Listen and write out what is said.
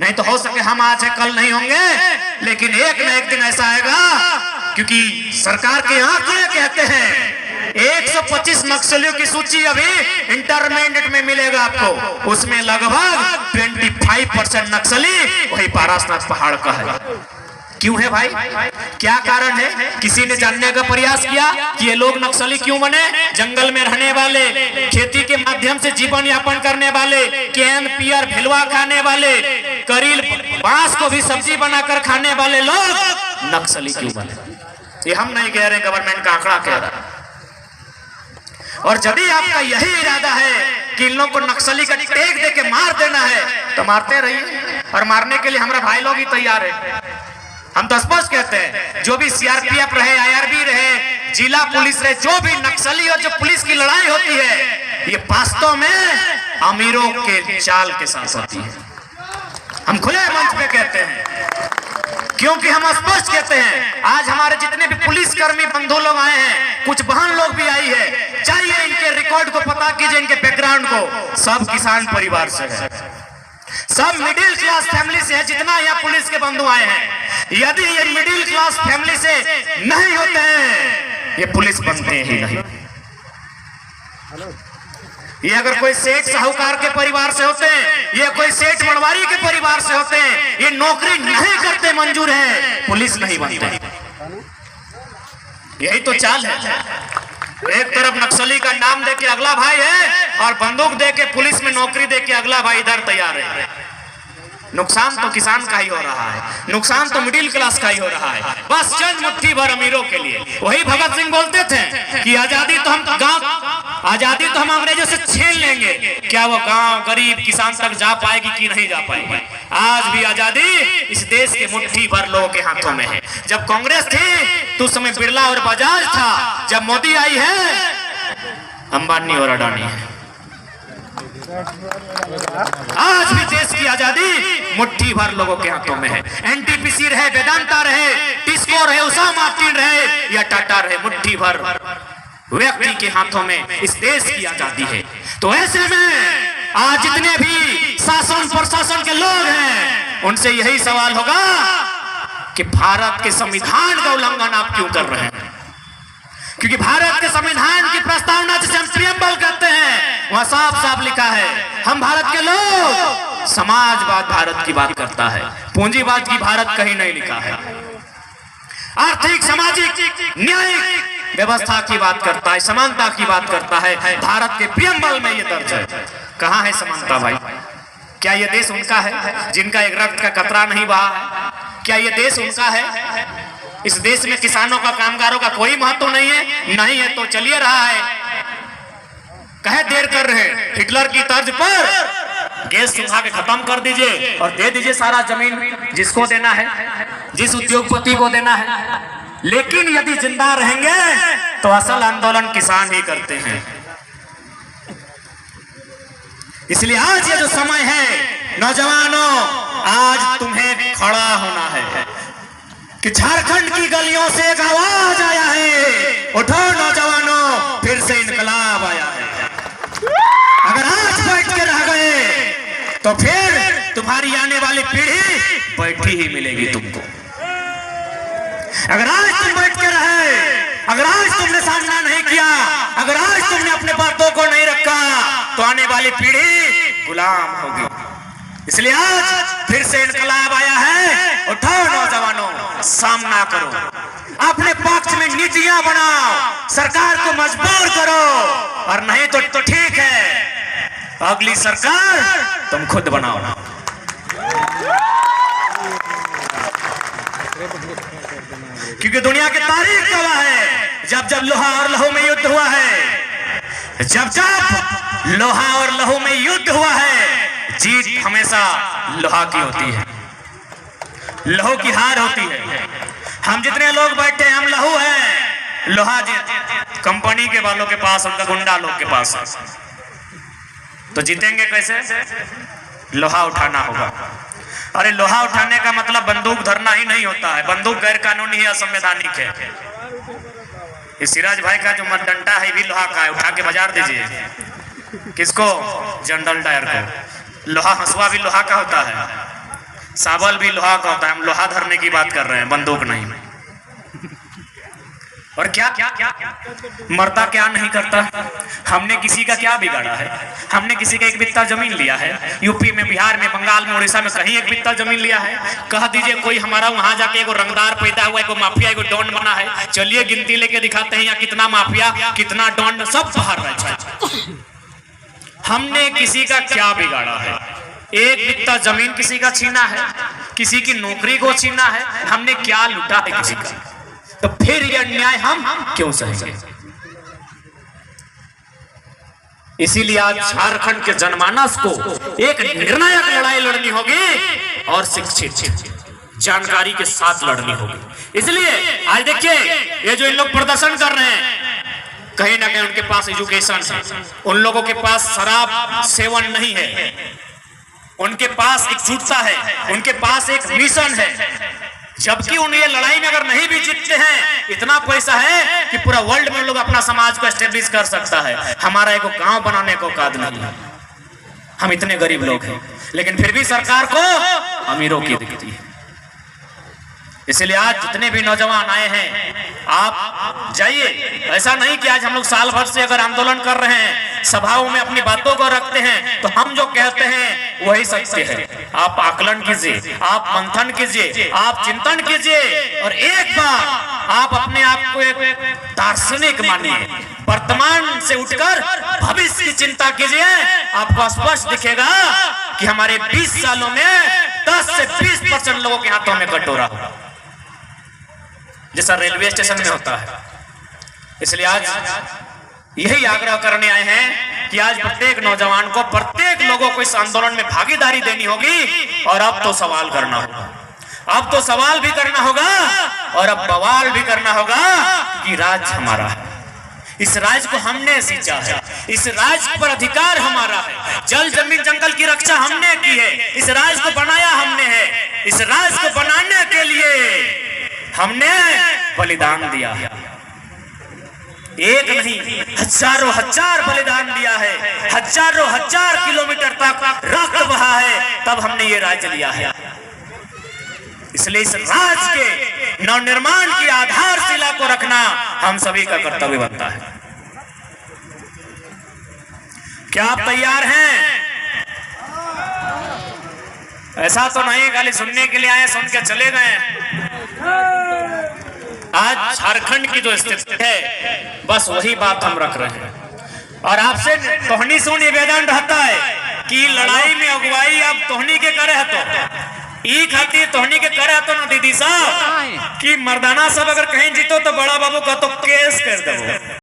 नहीं तो हो सके हम आज है कल नहीं होंगे, लेकिन एक न एक दिन ऐसा आएगा, क्योंकि सरकार के आंकड़े कहते हैं 125 नक्सलियों की सूची अभी इंटरमीडिएट में मिलेगा आपको, उसमें लगभग 25% नक्सली वही पारसनाथ पहाड़ का है। क्यों है भाई, क्या कारण है? किसी ने जानने का प्रयास किया कि ये लोग नक्सली क्यों बने? जंगल में रहने वाले, खेती के माध्यम से जीवन यापन करने वाले, कैन पियर भिलवा खाने वाले, करील बांस को भी सब्जी बनाकर खाने वाले लोग नक्सली क्यों बने? ये हम नहीं कह रहे, गवर्नमेंट का आंकड़ा कह रहा है। और यदि आपका यही इरादा है कि इन लोगों को नक्सली का टेक दे के मार देना है तो मारते रहिए, और मारने के लिए हमारा भाई लोग ही तैयार है। हम तो स्पष्ट कहते हैं, जो भी सीआरपीएफ रहे, आईआरबी रहे, जिला पुलिस रहे, जो भी नक्सली और जो पुलिस की लड़ाई होती है, ये वास्तव में अमीरों के चाल के साथ होती है। हम खुले मंच पे कहते हैं, क्योंकि हम स्पष्ट कहते हैं, आज हमारे जितने भी पुलिसकर्मी बंधु लोग आए हैं, कुछ बहन लोग भी आई है, चाहिए इनके रिकॉर्ड को पता कीजिए, इनके बैकग्राउंड को। सब किसान परिवार से है, सब मिडिल क्लास फैमिली से है। जितना यहाँ पुलिस के बंधु आए हैं, यदि ये मिडिल क्लास फैमिली से नहीं होते हैं, ये पुलिस बनते ही नहीं। ये अगर कोई सेठ साहूकार के परिवार से होते हैं, ये कोई सेठ मनवारी के परिवार से होते हैं, ये नौकरी नहीं करते मंजूर है, पुलिस नहीं बनते। यही तो चाल है। एक तरफ नक्सली का नाम दे के अगला भाई है, और बंदूक दे के पुलिस में नौकरी दे के अगला भाई इधर तैयार है। नुकसान तो किसान का ही हो रहा है, नुकसान तो मिडिल क्लास का ही हो रहा है, बस चंद मुट्ठी भर अमीरों के लिए। वही भगत सिंह बोलते थे कि आजादी तो हम आजादी तो हम अंग्रेजों से छीन लेंगे, क्या वो गांव गरीब किसान तक जा पाएगी कि नहीं जा पाएगी? आज भी आजादी इस देश के मुट्ठी भर लोगों के हाथों में है। जब कांग्रेस थी तो उस समय बिरला और बजाज था, जब मोदी आई है अंबानी और अडानी है। आज भी देश की आजादी मुट्ठी भर लोगों के हाथों में है। एनटीपीसी रहे, वेदांता रहे, टिस्को रहे, उषा मार्टिन रहे या टाटा रहे, मुट्ठी भर व्यक्ति के हाथों में इस देश की आजादी है। तो ऐसे में आज जितने भी शासन प्रशासन के लोग हैं, उनसे यही सवाल होगा कि भारत के संविधान का उल्लंघन आप क्यों कर रहे हैं? क्योंकि भारत के संविधान की प्रस्तावना, जिसे हम प्रियम्बल कहते हैं, वहां साफ साफ लिखा है, हम भारत के लोग, समाजवाद भारत की बात करता है, पूंजीवाद की भारत कहीं नहीं लिखा है। आर्थिक सामाजिक न्यायिक व्यवस्था की बात करता है, समानता की बात करता है। भारत के प्रियम्बल में ये दर्ज है। कहाँ है समानता भाई? क्या ये देश उनका है जिनका एक रक्त का कतरा नहीं बहा है? क्या ये देश उनका है? इस देश में किसानों का, कामगारों का कोई महत्व नहीं है? नहीं है तो चलिए रहा है, कहे देर कर रहे हैं। हिटलर की तर्ज पर गैस सुखा के खत्म कर दीजिए और दे दीजिए सारा जमीन जिसको देना है, जिस उद्योगपति को देना है। लेकिन यदि जिंदा रहेंगे तो असल आंदोलन किसान ही करते हैं। इसलिए आज ये जो समय है, नौजवानों, आज तुम्हें खड़ा होना है कि झारखंड की गलियों से एक आवाज आया है, उठो नौजवानों, फिर से इनकलाब आया है। अगर आज बैठ के रह गए तो फिर तुम्हारी आने वाली पीढ़ी बैठी ही मिलेगी तुमको। अगर आज तुम बैठ के रहे, अगर आज तुमने सामना नहीं किया, अगर आज तुमने अपने बातों को नहीं रखा, तो आने वाली पीढ़ी गुलाम होगी। इसलिए आज फिर से इनकलाब आया है, उठाओ नौजवानों, सामना करो, अपने पक्ष में नीतियां बनाओ, सरकार को मजबूर करो, और नहीं तो ठीक है, अगली सरकार तुम खुद बनाओ। क्योंकि दुनिया की तारीख गवाह है, जब जब लोहा और लहू में युद्ध हुआ है, जब जब लोहा और लहू में युद्ध हुआ है, जीत हमेशा लोहा की होती है, लहू की हार होती है। हम जितने लोग बैठे हैं, हम लहू हैं, लोहा कंपनी के वालों के पास, उनका गुंडा लोग के पास। तो जीतेंगे कैसे? लोहा उठाना होगा। अरे लोहा उठाने का मतलब बंदूक धरना ही नहीं होता है, बंदूक गैर कानूनी है, असंवैधानिक है। इस सिराज भाई का जो डंडा है भी लोहा का है, उठा के बाजार दीजिए। किसको? जनरल डायर को। लोहा हंसुआ भी लोहा का होता है। साबल भी लोहा का होता है, हम लोहा धरने की बात कर रहे हैं, बंदूक नहीं। और क्या क्या क्या मरता क्या नहीं करता। हमने किसी का क्या बिगाड़ा है? हमने किसी का एक बित्ता जमीन लिया है? यूपी में, बिहार में, बंगाल में, उड़ीसा में कहीं एक बित्ता जमीन लिया है? कह दीजिए कोई हमारा वहां जाके एगो रंगदार पैदा हुआ, एगो माफिया, एगो डॉन बना है, चलिए गिनती लेके दिखाते हैं, या कितना माफिया, कितना डॉन, सब बाहर रहे। हमने किसी का क्या बिगाड़ा है? एक बित्ता जमीन किसी का छीना है, किसी की नौकरी को छीना है, हमने क्या लूटा है किसी का? तो फिर यह अन्याय हम क्यों सहेंगे? इसीलिए आज झारखंड के जनमानस को एक निर्णायक लड़ाई लड़नी होगी और शिक्षित जानकारी के साथ लड़नी होगी। इसलिए आज देखिए, ये जो इन लोग प्रदर्शन कर रहे हैं, कहीं ना कहीं उनके पास एजुकेशन है, उन लोगों के पास शराब सेवन नहीं है, उनके पास एकजुटता है, उनके पास एक मिशन है। जबकि उन ये लड़ाई में अगर नहीं भी जीतते हैं, इतना पैसा है कि पूरा वर्ल्ड में लोग अपना समाज को एस्टेब्लिश कर सकता है। हमारा एक गांव बनाने को औकात नहीं है, हम इतने गरीब लोग हैं, लेकिन फिर भी सरकार को अमीरों की दिखती है। इसलिए आज जितने भी नौजवान आए हैं, आप जाइए। ऐसा नहीं कि आज हम लोग साल भर से अगर आंदोलन कर रहे हैं, सभाओं में अपनी बातों को रखते हैं, तो हम जो कहते हैं वही सत्य है। आप आकलन कीजिए, आप मंथन कीजिए, आप चिंतन कीजिए, और एक बार आप अपने आप को एक दार्शनिक मानिए। वर्तमान से उठकर भविष्य की चिंता कीजिए, आपको स्पष्ट दिखेगा कि हमारे 20 सालों में 10 से 20% लोगों के हाथों में कटोरा होगा, जैसा रेलवे स्टेशन में होता है। इसलिए आज यही आग्रह करने आए हैं कि आज प्रत्येक नौजवान को, प्रत्येक लोगों को इस आंदोलन में भागीदारी देनी होगी। और अब तो सवाल करना होगा, अब तो सवाल भी करना होगा, और अब बवाल भी करना होगा कि राज्य हमारा है, इस राज्य को हमने सींचा है, इस राज्य पर अधिकार हमारा है, जल जमीन जंगल की रक्षा हमने की है, इस राज्य को बनाया हमने है, इस राज्य को बनाने के लिए हमने बलिदान दिया है। एक नहीं, हजारों हजार बलिदान दिया है, हजारों हजार किलोमीटर तक रक्त बहा है, तब हमने ये राज्य लिया है। इसलिए इस राज्य के नवनिर्माण की आधारशिला को रखना हम सभी का कर्तव्य बनता है। क्या आप तैयार हैं? ऐसा तो नहीं खाली सुनने के लिए आए, सुन के चले गए। आज झारखंड की जो स्थिति है, बस वही बात हम रख रहे हैं। और आपसे तोहनी से निवेदन रहता है कि लड़ाई में अगुवाई आप तोहनी के करे है, तो ई खातिर तोहनी के करे तो ना दीदी साहब कि मर्दाना सब अगर कहीं जीतो तो बड़ा बाबू का तो केस कर दो।